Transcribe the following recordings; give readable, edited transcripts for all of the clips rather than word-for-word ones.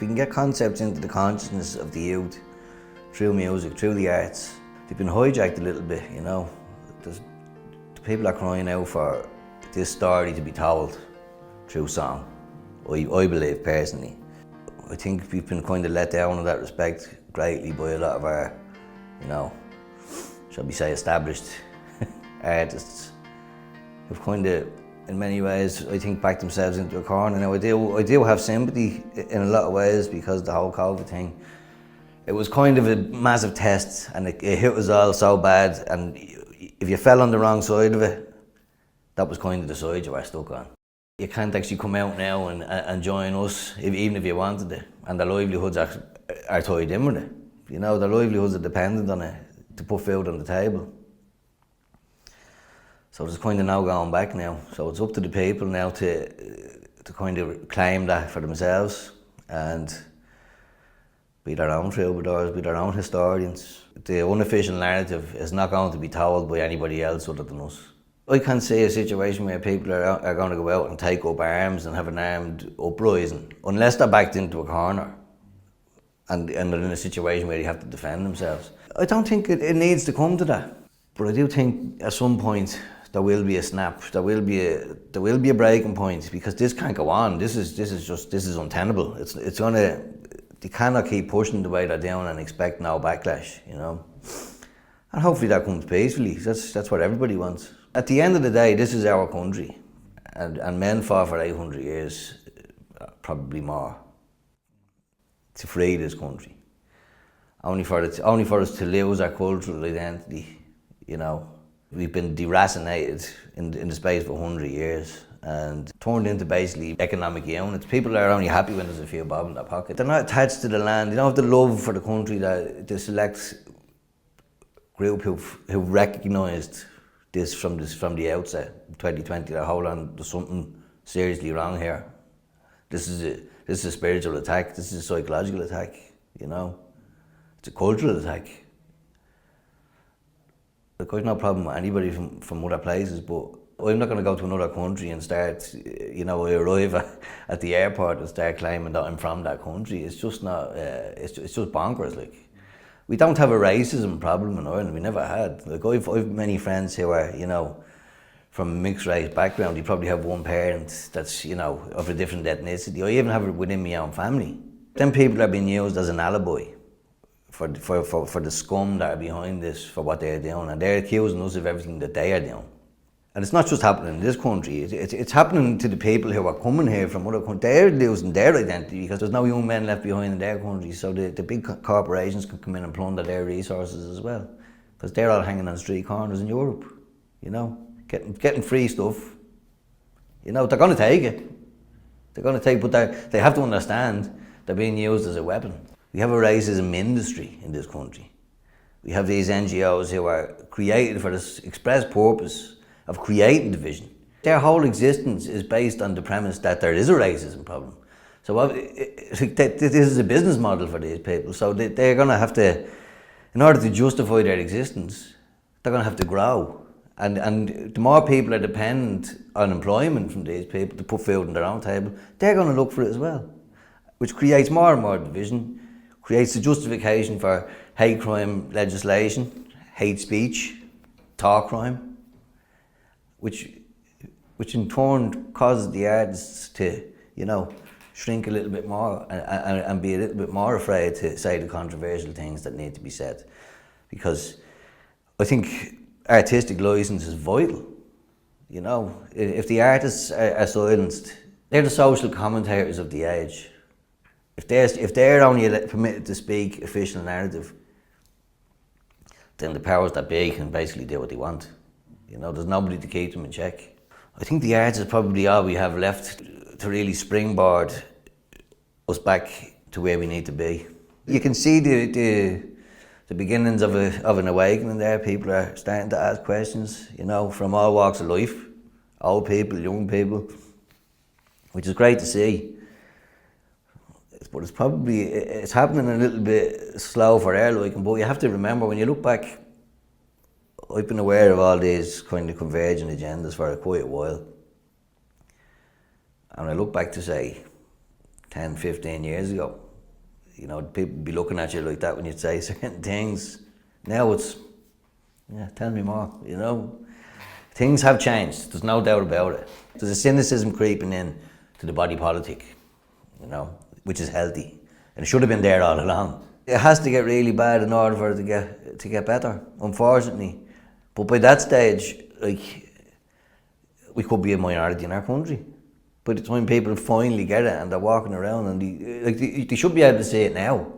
we can get concepts into the consciousness of the youth through music, through the arts, they've been hijacked a little bit, you know. The people are crying out for this story to be told through song, I believe personally. I think we've been kind of let down in that respect greatly by a lot of our, you know, shall we say, established artists who've kind of, in many ways, I think, backed themselves into a corner. Now, I do have sympathy in a lot of ways because of the whole COVID thing. It was kind of a massive test, and it hit us all so bad, and if you fell on the wrong side of it, that was kind of the side you were stuck on. You can't actually come out now and join us, even if you wanted it, and their livelihoods are tied in with it. You know, their livelihoods are dependent on it to put food on the table. So there's kind of no going back now. So it's up to the people now to kind of claim that for themselves and be their own troubadours, be their own historians. The unofficial narrative is not going to be told by anybody else other than us. I can't see a situation where people are going to go out and take up arms and have an armed uprising unless they're backed into a corner and they're in a situation where they have to defend themselves. I don't think it needs to come to that, but I do think at some point there will be a snap. There will be a breaking point because this can't go on. This is untenable. It's gonna. They cannot keep pushing the way they're doing and expect no backlash. You know, and hopefully that comes peacefully. That's what everybody wants. At the end of the day, this is our country, and men fought for 800 years, probably more, to free this country. Only for us to lose our cultural identity. You know, we've been deracinated in the space of 100 years and turned into basically economic units. People are only happy when there's a few bob in their pocket. They're not attached to the land. They don't have the love for the country that the select group who recognised this from the outset, 2020. That hold on, there's something seriously wrong here. This is a spiritual attack. This is a psychological attack. You know, it's a cultural attack. I've got no problem with anybody from other places, but I'm not going to go to another country and start, you know, I arrive at the airport and start claiming that I'm from that country. It's just not, it's just bonkers. Like, we don't have a racism problem in Ireland, we never had. Like, I've many friends who are, you know, from a mixed race background. You probably have one parent that's, you know, of a different ethnicity. I even have it within my own family. Then people are being used as an alibi for the scum that are behind this, for what they're doing, and they're accusing us of everything that they are doing. And it's not just happening in this country, it's happening to the people who are coming here from other countries. They're losing their identity because there's no young men left behind in their countries, so the big corporations can come in and plunder their resources as well, because they're all hanging on street corners in Europe, you know, getting free stuff. You know, they're going to take it. They're going to take, but they have to understand they're being used as a weapon. We have a racism industry in this country. We have these NGOs who are created for this express purpose of creating division. Their whole existence is based on the premise that there is a racism problem. So this is a business model for these people. So they're going to have to, in order to justify their existence, they're going to have to grow. And the more people are dependent on employment from these people to put food on their own table, they're going to look for it as well, which creates more and more division, creates the justification for hate crime legislation, hate speech, thought crime, which in turn causes the artists to, you know, shrink a little bit more and be a little bit more afraid to say the controversial things that need to be said. Because I think artistic license is vital. You know, if the artists are silenced, they're the social commentators of the age. If they're only permitted to speak official narrative, then the powers that be can basically do what they want. You know, there's nobody to keep them in check. I think the arts is probably all we have left to really springboard us back to where we need to be. You can see the beginnings of an awakening there. People are starting to ask questions, you know, from all walks of life, old people, young people, which is great to see. But it's happening a little bit slow for our liking. But you have to remember, when you look back, I've been aware of all these kind of convergent agendas for quite a while. And I look back to, say, 10, 15 years ago, You know, people be looking at you like that when you say certain things. Now it's, yeah, tell me more, you know. Things have changed, there's no doubt about it. There's a cynicism creeping in to the body politic, you know, which is healthy. And it should have been there all along. It has to get really bad in order for it to get better, unfortunately. But by that stage, like, we could be a minority in our country. By the time people finally get it and they're walking around and they should be able to see it now.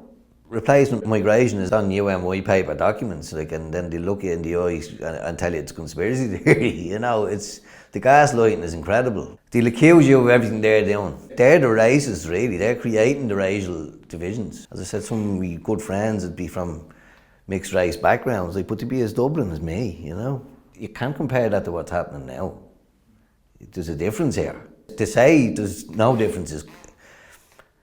Replacement migration is on UN white paper documents, like, and then they look you in the eyes and tell you it's conspiracy theory. You know, it's the gaslighting is incredible. They'll accuse you of everything they're doing. They're the racists, really. They're creating the racial divisions. As I said, some of my good friends would be from mixed race backgrounds, like, but to be as Dublin as me, you know. You can't compare that to what's happening now. There's a difference here. To say there's no difference is,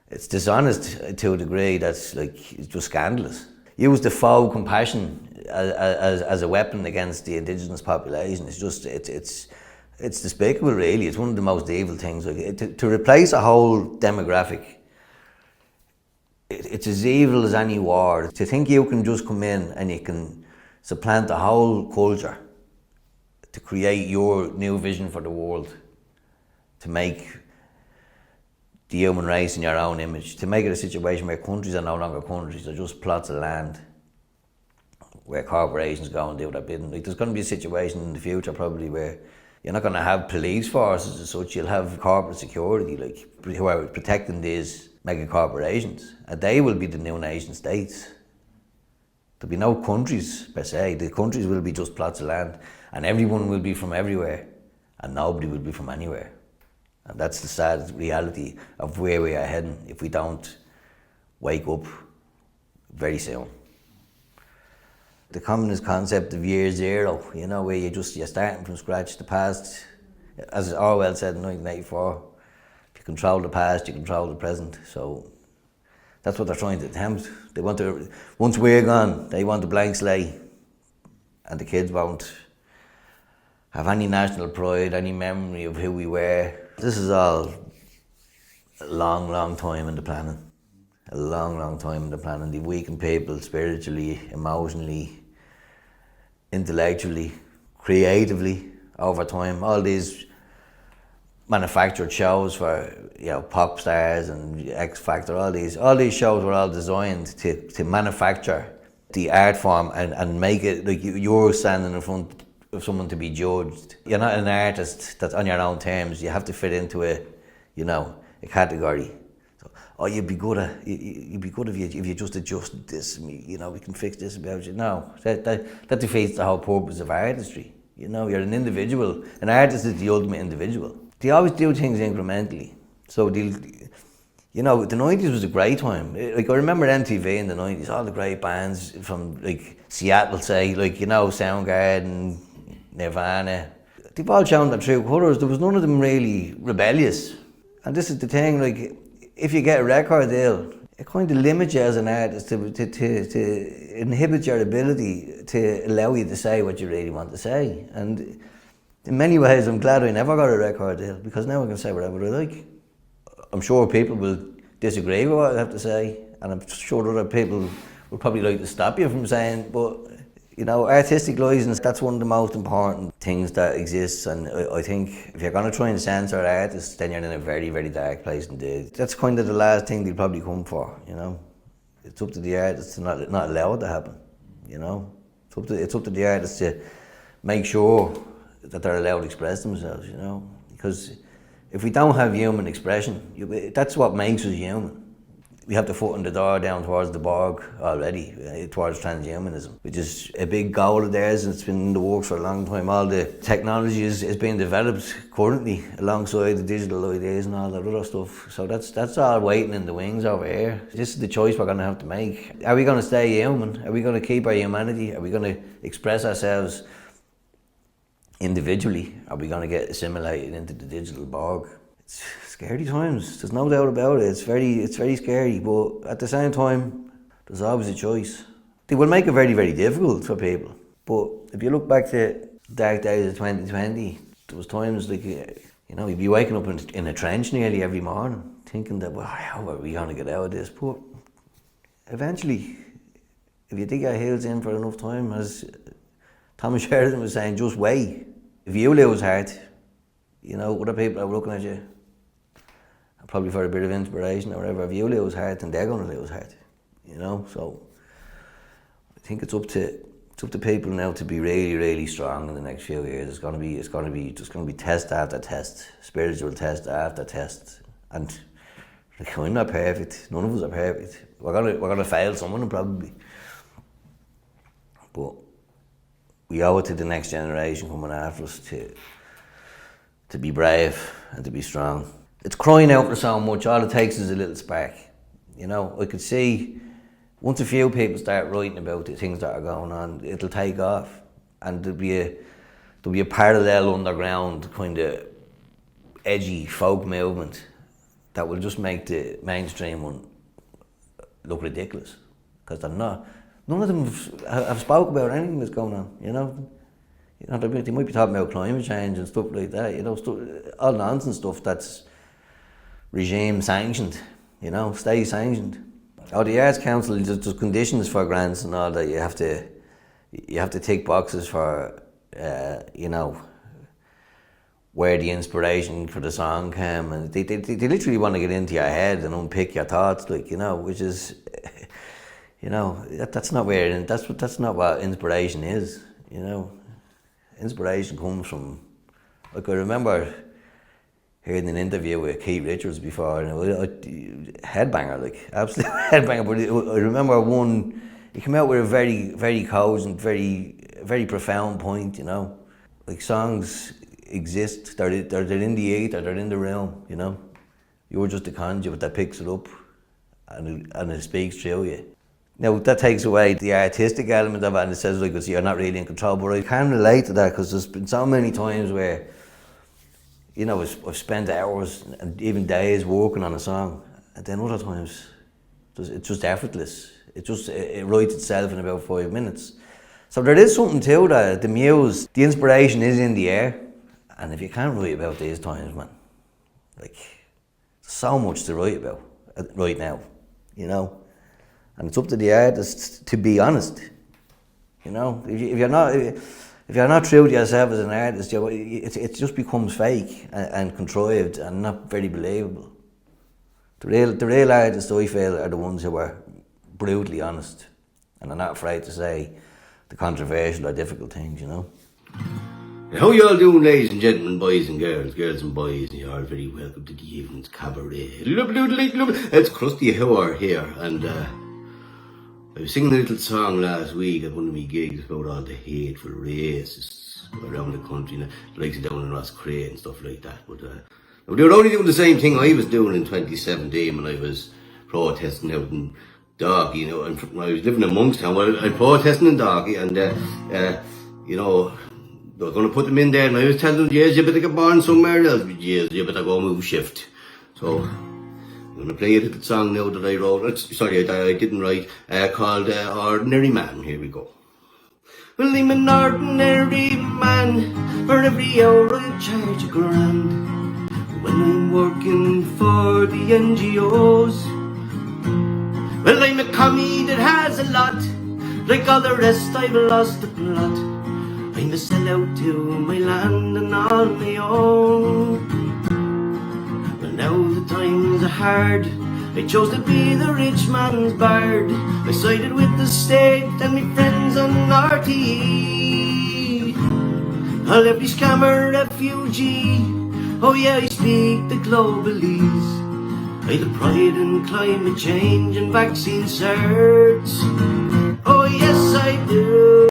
it's dishonest to a degree that's like, it's just scandalous. Use the faux compassion as a weapon against the indigenous population. It's just, it's despicable, really. It's one of the most evil things. Like, to replace a whole demographic, it's as evil as any war. To think you can just come in and you can supplant a whole culture to create your new vision for the world, to make the human race in your own image, to make it a situation where countries are no longer countries, they're just plots of land where corporations go and do their bidding. Like, there's going to be a situation in the future probably where you're not going to have police forces as such, you'll have corporate security, like, who are protecting these mega corporations, and they will be the new nation states. There'll be no countries per se, the countries will be just plots of land, and everyone will be from everywhere, and nobody will be from anywhere. And that's the sad reality of where we are heading if we don't wake up very soon. The communist concept of year zero, you know, where you're starting from scratch. The past, as Orwell said in 1984, if you control the past, you control the present. So that's what they're trying to attempt. They want to, once we're gone, they want a blank slate, and the kids won't have any national pride, any memory of who we were. This is all a long, long time in the planning. A long, long time in the planning. They've weakened people spiritually, emotionally, intellectually, creatively over time. All these manufactured shows for, you know, pop stars and X Factor, all these shows were all designed to manufacture the art form and make it like you're standing in front of someone to be judged. You're not an artist that's on your own terms. You have to fit into a category. So, oh, you'd be good if you just adjusted this. You know, we can fix this about you. No, that defeats the whole purpose of artistry. You know, you're an individual. An artist is the ultimate individual. They always do things incrementally. So you know, the 90s was a great time. Like, I remember MTV in the 90s, all the great bands from, like, Seattle, say, like, you know, Soundgarden, Nirvana. They've all shown their true colours. There was none of them really rebellious. And this is the thing, like, if you get a record deal, it kind of limits you as an artist to inhibit your ability to allow you to say what you really want to say. And in many ways, I'm glad I never got a record deal, because now I can say whatever I like. I'm sure people will disagree with what I have to say, and I'm sure other people will probably like to stop you from saying, but, you know, artistic license, that's one of the most important things that exists, and I think if you're going to try and censor artists, then you're in a very, very dark place indeed. That's kind of the last thing they'll probably come for, you know. It's up to the artists to not allow it to happen, you know. It's up to the artists to make sure that they're allowed to express themselves, you know, because if we don't have human expression, that's what makes us human. We have the foot in the door down towards the Borg already, towards transhumanism, which is a big goal of theirs, and it's been in the works for a long time. All the technology is being developed currently alongside the digital ideas and all that other stuff. So that's all waiting in the wings over here. This is the choice we're going to have to make. Are we going to stay human? Are we going to keep our humanity? Are we going to express ourselves individually? Are we going to get assimilated into the digital Borg? It's scary times, there's no doubt about it. It's very scary, but at the same time, there's always a choice. They will make it very, very difficult for people. But if you look back to dark days of 2020, there was times like, you know, you'd be waking up in a trench nearly every morning, thinking that, well, how are we going to get out of this? But eventually, if you dig your heels in for enough time, as Thomas Sheridan was saying, just wait. If you lose heart, you know, other people are looking at you, probably for a bit of inspiration or whatever. If you lose heart, then they're going to lose heart, you know. So I think it's up to people now to be really, really strong in the next few years. It's going to be test after test, spiritual test after test, and like, I'm not perfect. None of us are perfect. We're gonna fail some of them probably, but we owe it to the next generation coming after us to be brave and to be strong. It's crying out for so much. All it takes is a little spark. You know, I could see once a few people start writing about the things that are going on, it'll take off, and there'll be a parallel underground kind of edgy folk movement that will just make the mainstream one look ridiculous, because they're not. None of them have spoke about anything that's going on. You know, they might be talking about climate change and stuff like that. You know, all nonsense stuff that's regime sanctioned. You know, state sanctioned. Oh, the Arts Council, there's conditions for grants and all that. You have to tick boxes for, you know, where the inspiration for the song came, and they literally want to get into your head and unpick your thoughts, like, you know, which is, you know, that's not what inspiration is. You know, inspiration comes from, like, I remember hearing an interview with Keith Richards before, and headbanger, like, absolute headbanger. But I remember one, he came out with a very, very cogent, very, very profound point. You know, like, songs exist. They're in the ether. They're in the realm. You know, you're just a conduit that picks it up, and it speaks through you. Now that takes away the artistic element of it, and it says, like, you're not really in control. But I can relate to that, because there's been so many times where, you know, I've spent hours and even days working on a song, and then other times it's just effortless. It writes itself in about 5 minutes. So there is something to that. The muse, the inspiration is in the air, and if you can't write about these times, man, like, there's so much to write about right now, you know, and it's up to the artists to be honest. You know, if you're not true to yourself as an artist, it just becomes fake and contrived and not very believable. The real artists, I feel, are the ones who are brutally honest and are not afraid to say the controversial or difficult things, you know. How you all doing, ladies and gentlemen, boys and girls and boys? You're all very welcome to the evening's cabaret. It's Krusty Hauer here, and I was singing a little song last week at one of my gigs about all the hateful racists around the country, like down in Rosscrea and stuff like that. But they were only doing the same thing I was doing in 2017 when I was protesting out in Dalkey, you know, and when I was living in Monkstown. Well, I was protesting in Dalkey, and you know, they were going to put them in there, and I was telling them, yes, you better get born somewhere else, but yes, you better go move shift. So I'm going to play a little song now that I wrote, sorry, I didn't write, called Ordinary Man. Here we go. Well, I'm an ordinary man, for every hour I charge £1,000. When I'm working for the NGOs, well, I'm a commie that has a lot, like all the rest I've lost the plot. I'm a sellout to my land and on my own. Well, now the times are hard, I chose to be the rich man's bard. I sided with the state and my friends on RTE. I'll every scammer refugee, oh yeah, I speak the globalese. I the pride in climate change and vaccine certs, oh yes I do.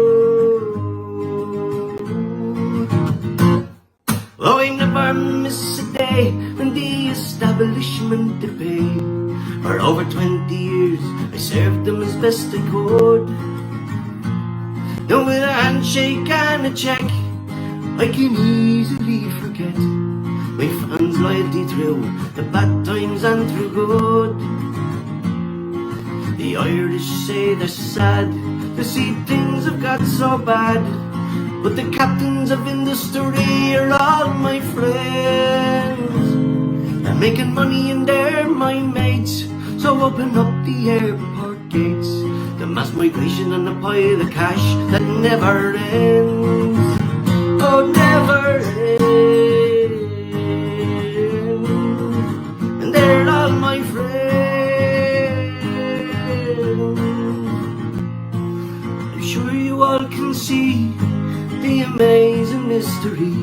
Oh, I never miss a day when the establishment debate. For over 20 years I served them as best I could. Now with a handshake and a check I can easily forget my fans' loyalty through the bad times and through good. The Irish say they're sad to see things have got so bad, but the captains of industry are all my friends. They're making money and they're my mates, so So open up the airport gates, the mass migration and the pile of cash that never ends. Oh, never ends. And they're all my friends. I'm sure you all can see the amazing mystery,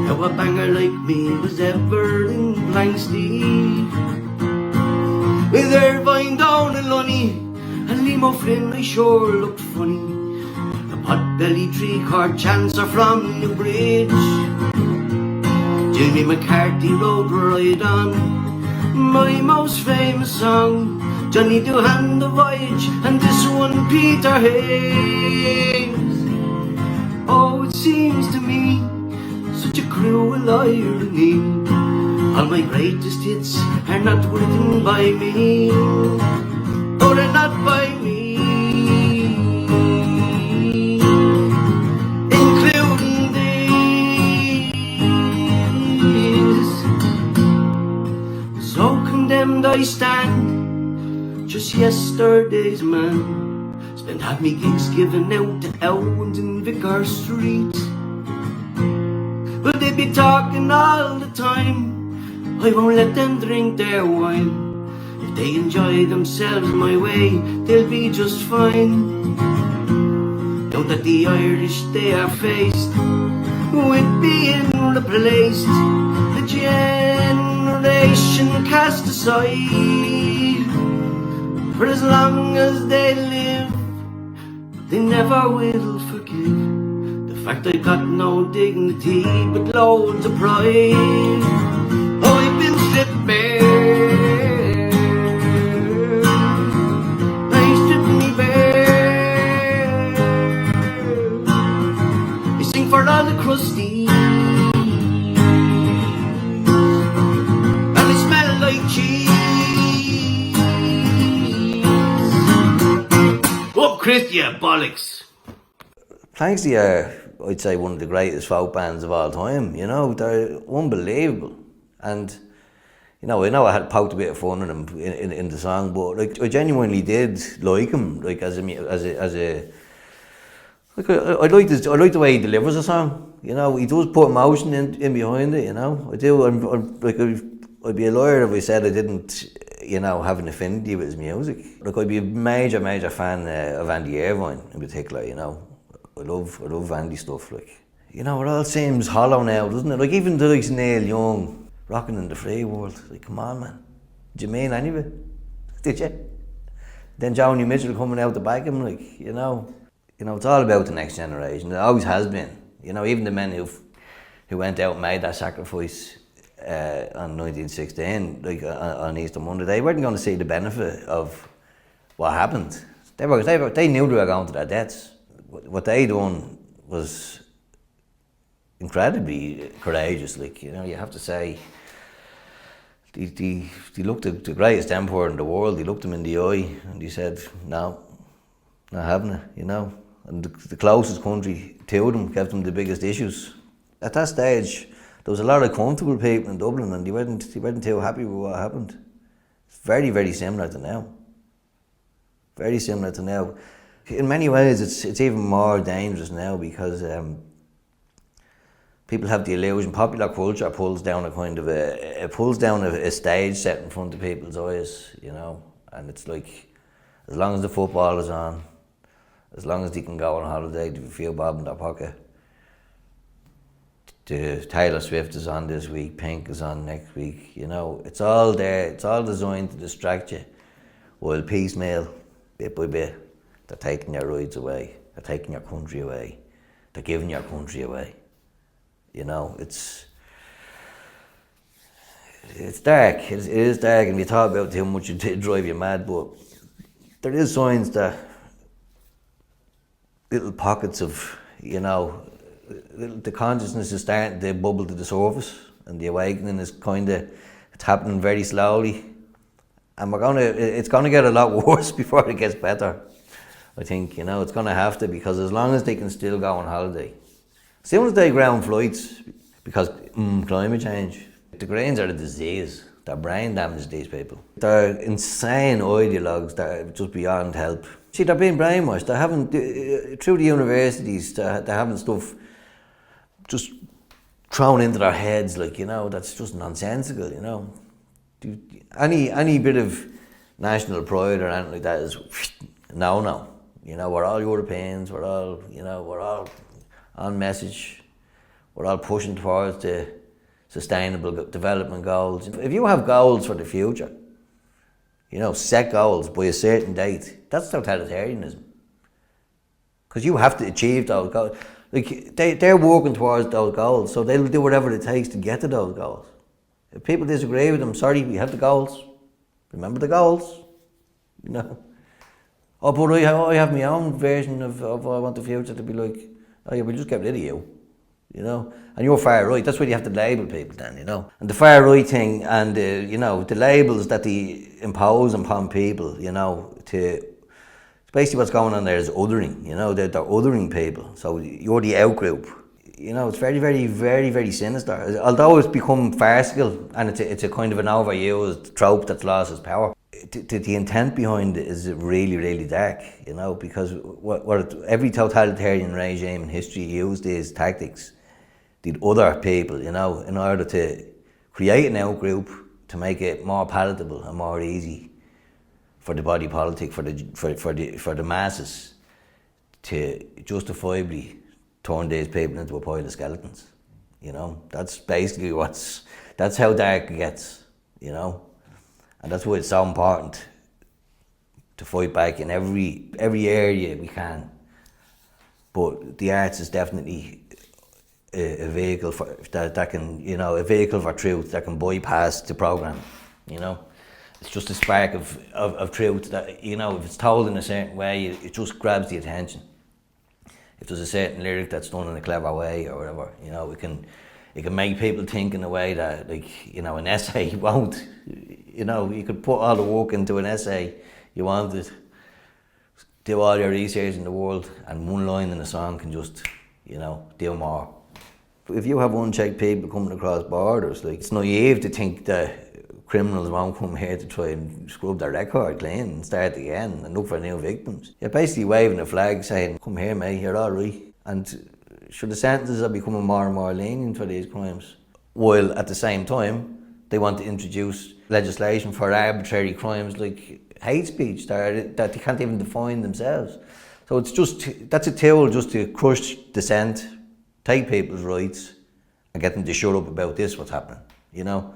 how a banger like me was ever in blank steel. With Irvine down in Lunny and Limo Flynn, I sure looked funny. A pot-belly three-quart chancer from Newbridge. Jimmy McCarthy rode right on my most famous song, Johnny Doohan the Voyage, and this one Peter Hayes. Oh, it seems to me such a cruel irony, all my greatest hits are not written by me. Oh, they're not by me, including this. So condemned I stand, just yesterday's man. Spent half me gigs giving out to Elwins in Vicar Street. But they be talking all the time, I won't let them drink their wine. If they enjoy themselves my way, they'll be just fine. Know that the Irish, they are faced with being replaced, a generation cast aside. For as long as they live, they never will forgive the fact I got no dignity but loads of pride. Oh, I've been stripped bare, they stripped me bare. They sing for all the crusties, and they smell like cheese. Up, Chris, you bollocks. Planksy are, I'd say, one of the greatest folk bands of all time. You know, they're unbelievable. And, you know I had poked a bit of fun in them in the song, but like I genuinely did like him, like I like the way he delivers a song. You know, he does put emotion in behind it. You know, I do. I'd be a liar if I said I didn't, you know, have an affinity with his music. Like I'd be a major fan of Andy Irvine in particular. You know, I love Andy stuff. Like, you know, it all seems hollow now, doesn't it? Like even the likes of Neil Young rocking in the free world. Like, come on, man, did you mean any of it? Did you? Then Joni Mitchell coming out to back him, like, you know, it's all about the next generation. It always has been. You know, even the men who went out and made that sacrifice on 1916, like on Easter Monday, they weren't going to see the benefit of what happened. They knew they were going to their deaths. What they done was incredibly courageous. Like, you know, you have to say, he looked at the greatest emperor in the world. He looked him in the eye and he said, "No, not having it." You know, and the closest country to them gave them the biggest issues. At that stage, there was a lot of comfortable people in Dublin, and they weren't too happy with what happened. It's very, very similar to now. Very similar to now. In many ways, it's even more dangerous now because people have the illusion. Popular culture pulls down a stage set in front of people's eyes, you know, and it's like, as long as the football is on, as long as they can go on holiday to feel bob in their pocket. The Taylor Swift is on this week, Pink is on next week, you know, it's all there, it's all designed to distract you, while piecemeal, bit by bit, they're taking your rights away, they're taking your country away, they're giving your country away. You know, it's dark, it is dark, and you talk about how much it did drive you mad, but there is signs that little pockets of, you know, the consciousness is starting to bubble to the surface, and the awakening is it's happening very slowly, and it's gonna get a lot worse before it gets better. I think, you know, it's gonna have to, because as long as they can still go on holiday, as soon as they ground flights, because climate change, the Greens are a disease. They're brain damaged, these people. They're insane ideologues that are just beyond help. See, they're being brainwashed. They're having, through the universities, they're having stuff just thrown into their heads, like, you know, that's just nonsensical, you know. Any bit of national pride or anything like that is no. You know, we're all Europeans, we're all on message, we're all pushing towards the sustainable development goals. If you have goals for the future, you know, set goals by a certain date, that's totalitarianism. Because you have to achieve those goals. Like, they're working towards those goals, so they'll do whatever it takes to get to those goals. If people disagree with them, sorry, we have the goals. Remember the goals, you know. Oh, but I have my own version of what I want the future to be like. Oh yeah, we'll just get rid of you know. And you're far right, that's why you have to label people then, you know. And the far right thing and, you know, the labels that they impose upon people, you know, basically what's going on there is othering, you know, they're othering people. So you're the out-group. You know, it's very, very, very, very sinister. Although it's become farcical and it's a kind of an overused trope that's lost its power, the intent behind it is really, really dark, you know, because what every totalitarian regime in history used these tactics, the other people, you know, in order to create an out-group to make it more palatable and more easy for the body politic, for the masses to justifiably turn these people into a pile of skeletons. You know, that's basically that's how dark it gets, you know. And that's why it's so important to fight back in every area we can. But the arts is definitely a vehicle for that can, you know, a vehicle for truth that can bypass the program, you know. It's just a spark of truth that, you know, if it's told in a certain way, it just grabs the attention. If there's a certain lyric that's done in a clever way or whatever, you know, it can make people think in a way that, like, you know, an essay won't. You know, you could put all the work into an essay you wanted, do all your research in the world, and one line in a song can just, you know, do more. If you have unchecked people coming across borders, like, it's naive to think that criminals won't come here to try and scrub their record clean and start again and look for new victims. You're basically waving a flag saying, come here mate, you're all right. And sure, the sentences are becoming more and more lenient for these crimes, while at the same time they want to introduce legislation for arbitrary crimes like hate speech that they can't even define themselves. So it's just, that's a tool just to crush dissent, take people's rights and get them to shut up about this, what's happening, you know.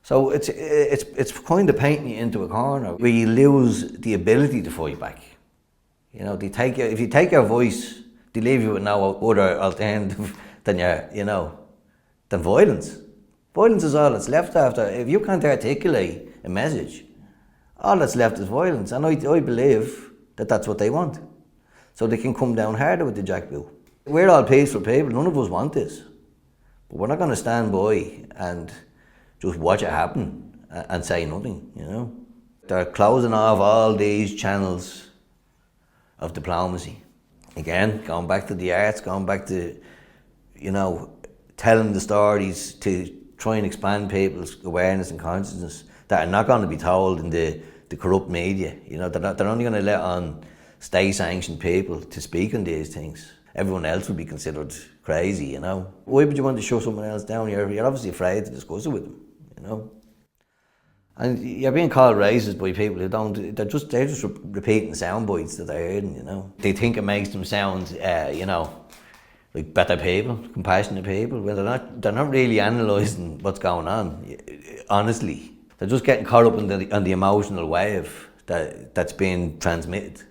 So it's kind of painting you into a corner where you lose the ability to fight back. You know, if you take your voice, they leave you with no other alternative than than violence. Violence is all that's left after. If you can't articulate a message, all that's left is violence. And I believe that that's what they want. So they can come down harder with the jackboot. We're all peaceful people, none of us want this. But we're not going to stand by and just watch it happen and say nothing, you know. They're closing off all these channels of diplomacy. Again, going back to the arts, going back to, you know, telling the stories to try and expand people's awareness and consciousness that are not going to be told in the corrupt media. You know, they're only going to let on state-sanctioned people to speak on these things. Everyone else would be considered crazy, you know. Why would you want to shut someone else down? You're obviously afraid to discuss it with them, you know. And you're being called racist by people who don't, they're just repeating sound bites that they're hearing, you know. They think it makes them sound, you know, like better people, compassionate people, when they're not really analysing what's going on, honestly. They're just getting caught up on the emotional wave that's being transmitted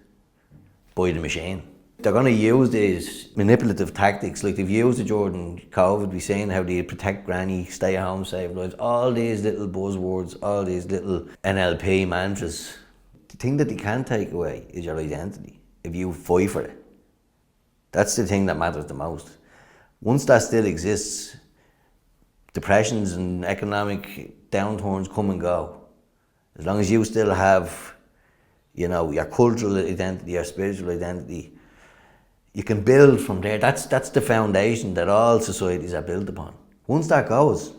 by the machine. They're going to use these manipulative tactics, like they've used it during COVID. We've seen how they protect granny, stay at home, save lives, all these little buzzwords, all these little NLP mantras. The thing that they can take away is your identity, if you fight for it. That's the thing that matters the most. Once that still exists, depressions and economic downturns come and go. As long as you still have, you know, your cultural identity, your spiritual identity, you can build from there. That's the foundation that all societies are built upon. Once that goes,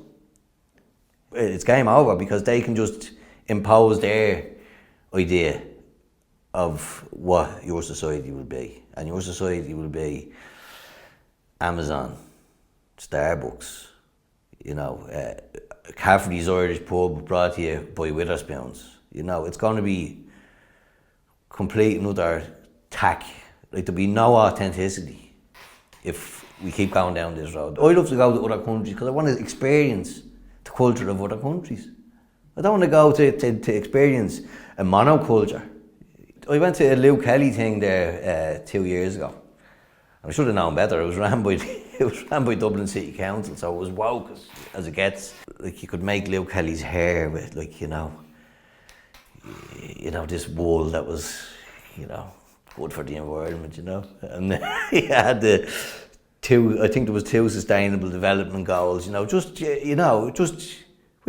it's game over, because they can just impose their idea of what your society will be. And your society will be Amazon, Starbucks, Cafferty's Irish pub brought to you by Witherspoons. It's going to be complete another tack. Like, there'll be no authenticity if we keep going down this road. I love to go to other countries because I want to experience the culture of other countries. I don't want to go to experience a monoculture. I went to a Lou Kelly thing there 2 years ago. I should have known better. It was ran by Dublin City Council, so it was woke as it gets. Like, you could make Lou Kelly's hair with, like, this wool that was, good for the environment, And he had I think there was 2 sustainable development goals, would you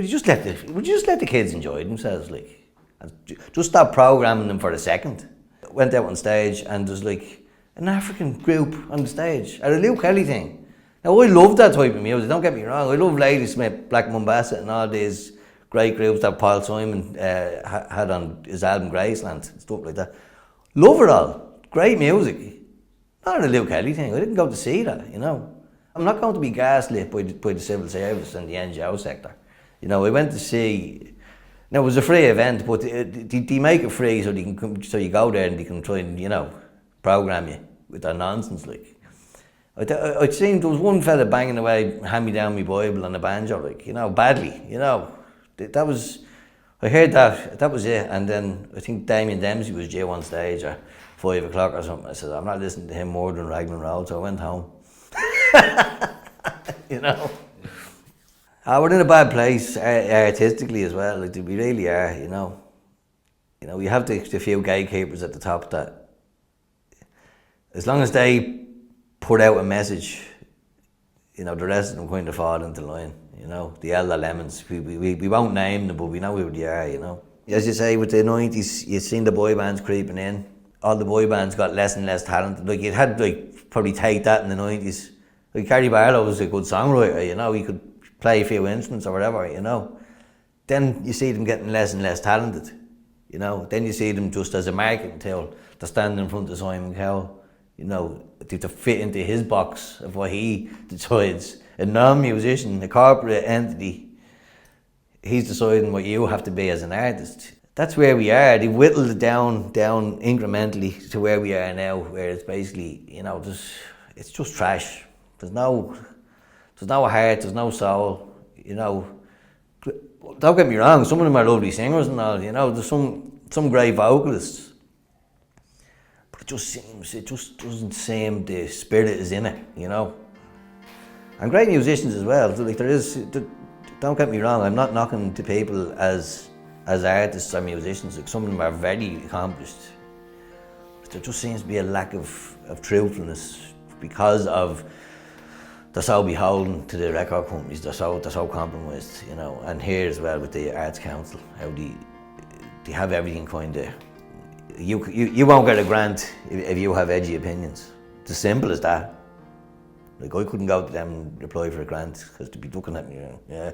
just let the kids enjoy themselves, like, and just stop programming them for a second. Went out on stage and there's like an African group on the stage at a Lou Kelly thing. Now, I love that type of music, don't get me wrong. I love Ladysmith, Black Mombasa and all these great groups that Paul Simon had on his album Graceland and stuff like that. Love it all. Great music. Not at a Lou Kelly thing. I didn't go to see that, I'm not going to be gaslit by the civil service and the NGO sector. I went to see. Now, it was a free event, but they make it free so they can come, so you go there and they can try and, program you with that nonsense. Like, I'd seen there was one fella banging away, hand me down my Bible on a banjo, like, badly, That was, I heard that was it. And then I think Damien Dempsey was due on stage at 5 o'clock or something. I said, I'm not listening to him more than Raglan Road, so I went home. We're in a bad place artistically as well. Like, we really are, We have the few gatekeepers at the top that, as long as they put out a message, the rest of them kind of fall into line. The Elder Lemons. We won't name them, but we know who they are. As you say, with the 90s, you've seen the boy bands creeping in. All the boy bands got less and less talented. Like, you had to probably take that in the 90s. Like, Gary Barlow was a good songwriter. He could play a few instruments or whatever, Then you see them getting less and less talented, Then you see them just as a marketing tool. They're standing in front of Simon Cowell, to fit into his box of what he decides. A non-musician, a corporate entity, he's deciding what you have to be as an artist. That's where we are. They've whittled it down incrementally to where we are now, where it's basically, it's just trash. There's no heart, there's no soul, Don't get me wrong, some of them are lovely singers and all, There's some great vocalists. But it just doesn't seem the spirit is in it, And great musicians as well. Like, don't get me wrong, I'm not knocking the people as artists or musicians. Like, some of them are very accomplished. But there just seems to be a lack of truthfulness because of they're so beholden to the record companies, they're so compromised, And here as well with the Arts Council, how they have everything kind of. You won't get a grant if you have edgy opinions. It's as simple as that. Like, I couldn't go to them and apply for a grant because they'd be looking at me, yeah.